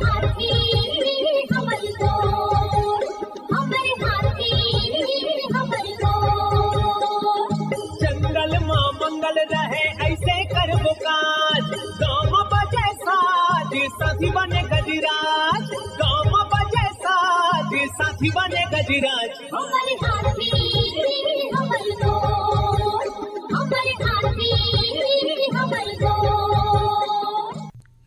हाथी हमर गोर, हमर हाथी हमर गोर। जंगल मां मंगल रहे ऐसे करबो काज, गाँव बजे साज साथी बने गजराज, गाँव बजे साज साथी बने गजराज। हमर हाथी हमर गोर, हमर हाथी हमर गोर।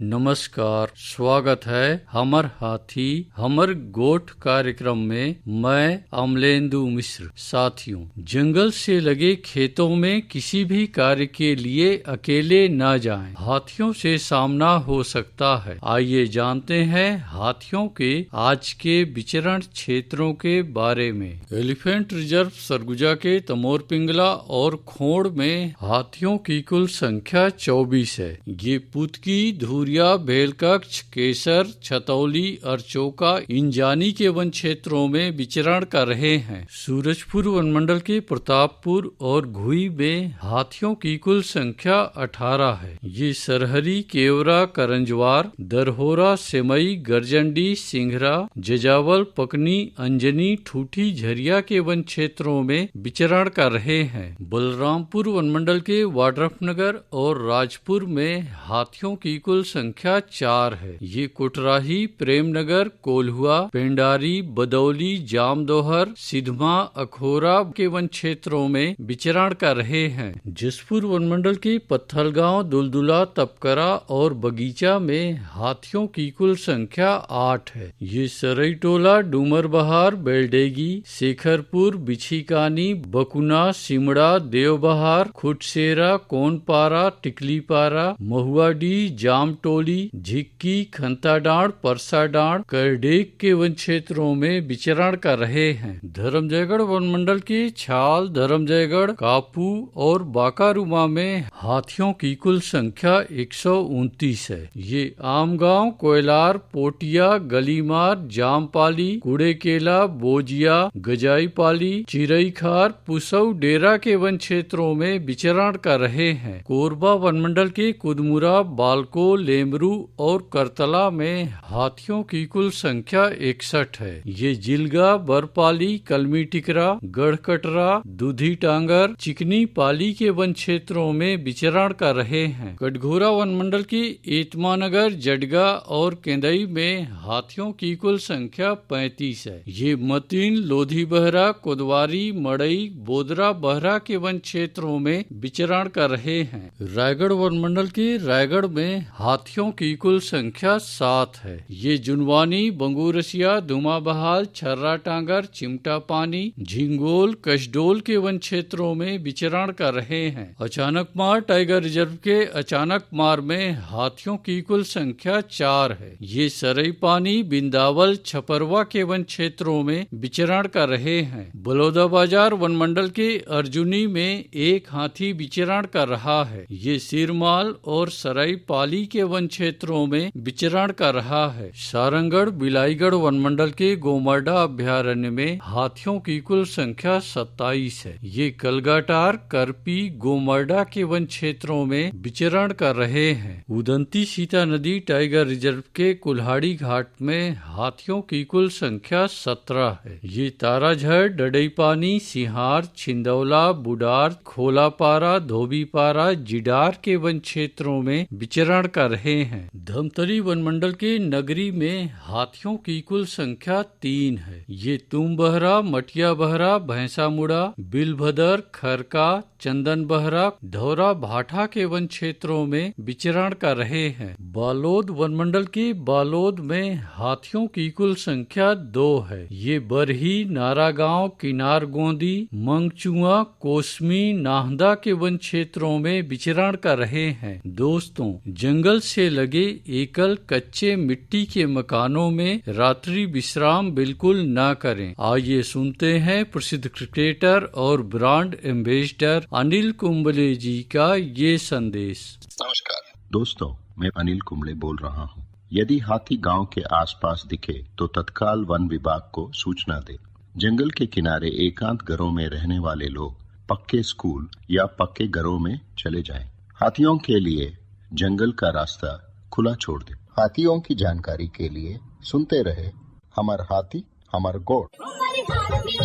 नमस्कार, स्वागत है हमर हाथी हमर गोठ कार्यक्रम में। मैं अमलेंदु मिश्र। साथियों, जंगल से लगे खेतों में किसी भी कार्य के लिए अकेले न जाएं। हाथियों से सामना हो सकता है। आइए जानते हैं हाथियों के आज के विचरण क्षेत्रों के बारे में। एलिफेंट रिजर्व सरगुजा के तमोर पिंगला और खोड़ में हाथियों की कुल संख्या 24 है। ये पुतकी, धुरिया, बेलकक्ष, केसर, छतौली, अरचोका, इंजानी के वन क्षेत्रों में विचरण कर रहे हैं। सूरजपुर वनमंडल के प्रतापपुर और घुई में हाथियों की कुल संख्या 18 है। ये सरहरी, केवरा, करंजवार, दरहोरा, सेमई, गरजंडी, सिंघरा, जजावल, पकनी, अंजनी, ठूठी, झरिया के वन क्षेत्रों में विचरण कर रहे हैं। बलरामपुर वनमंडल के वाड्रफनगर और राजपुर में हाथियों की कुल संख्या 4 है। ये कुटराही, प्रेमनगर, कोल्हुआ, पेंडारी, बदौली, जामदोहर, सिधमा, अखोरा के वन क्षेत्रों में विचरण कर रहे हैं। जसपुर वनमंडल के पत्थलगांव, दुलदुला, तपकरा और बगीचा में हाथियों की कुल संख्या 8 है। ये सरईटोला, डूमरबहार, बेलडेगी, शेखरपुर, बिछीकानी, बकुना, सिमड़ा, देवबहार, खुटसेरा, कोनपारा, टिकलीपारा, महुआडी, जामटोली, झिक्की, खंताडांड, परसाडांड, करडेग के वन क्षेत्रों में विचरण कर रहे हैं। धर्मजयगढ़ वनमंडल के छाल, धर्मजयगढ़, कापू और बाकारुमा में हाथियों की कुल संख्या 129 है। ये आमगांव, कोयलार, पोटिया, गलीमार, जामपाली, कुड़ेकेला, बोजिया, गजाईपाली, चिरईखार, पुसौ, डेरा के वन क्षेत्रों में विचरण कर रहे हैं। कोरबा वनमंडल के कुदमुरा, बालको, लेमरू और करतला में हाथियों की कुल संख्या 61 है। ये जिलगा, बरपाली, कलमी टिकरा, गढ़कटरा, दूधी टांगर, चिकनी पाली के वन क्षेत्रों में विचरण कर रहे हैं। कटघोरा वनमंडल के एतमानगर, जडगा और केंदई में हाथियों की कुल संख्या 35 है। ये मतीन, लोधी बहरा, कोदवारी, मड़ई, बोदरा बहरा के वन क्षेत्रों में विचरण कर रहे हैं। रायगढ़ वनमंडल के रायगढ़ में हाथियों की कुल संख्या 7 है। ये जुनवानी, बंगूरसिया, धुमाबहाल, छर्रा टांगर, चिमटा पानी, झिंगोल, कशडोल के वन क्षेत्रों में विचरण कर रहे हैं। अचानकमार टाइगर रिजर्व के अचानकमार में हाथियों की कुल संख्या 4 है। ये सरई पानी, बिंदावल, छपरवा के वन क्षेत्रों में विचरण कर रहे हैं। बलौदाबाजार वनमंडल के अर्जुनी में एक हाथी विचरण कर रहा है। ये सिरमाल और सराई पाली के वन क्षेत्रों में विचरण कर रहा है। सारंगढ़, बिलाईगढ़ वनमंडल के गोमर्डा अभ्यारण्य में हाथियों की कुल संख्या 27 है। ये कलगाटार, करपी, गोमर्डा के वन क्षेत्रों में विचरण कर रहे हैं। उदंती सीता नदी टाइगर रिजर्व के कुल्हाड़ी घाट में हाथियों की कुल संख्या 17 है। ये ताराझर, डडईपानी, सिहार, छिंदौला, बुडार, खोलापारा, धोबीपारा, जिडार के वन क्षेत्रों में विचरण कर रहे हैं। धमतरी वनमंडल के नगरी में हाथियों की कुल संख्या 3 है। ये तुम बहरा, मटिया बहरा, भैंसा मुड़ा, बिलभदर, खरका, चंदन बहरा, धौरा भाठा के वन क्षेत्रों में विचरण कर रहे हैं। बालोद वनमंडल के बालोद में हाथियों की कुल संख्या 2 है। ये बरही, नारागांव, किनार गोंदी, मंगचुआ, कोसमी, नाहदा के वन क्षेत्रों में विचरण कर रहे हैं। दोस्तों, जंगल से लगे एकल कच्चे मिट्टी के मकानों में रात्रि विश्राम बिल्कुल न करें। आइए सुनते हैं प्रसिद्ध क्रिकेटर और ब्रांड एम्बेसडर अनिल कुंबले जी का ये संदेश। नमस्कार दोस्तों, मैं अनिल कुंबले बोल रहा हूँ। यदि हाथी गांव के आसपास दिखे तो तत्काल वन विभाग को सूचना दे। जंगल के किनारे एकांत घरों में रहने वाले लोग पक्के स्कूल या पक्के घरों में चले जाएं। हाथियों के लिए जंगल का रास्ता खुला छोड़ दे। हाथियों की जानकारी के लिए सुनते रहे हमर हाथी हमर गोठ। हमर हाथी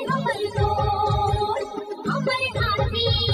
हमर गोठ, हमर हाथी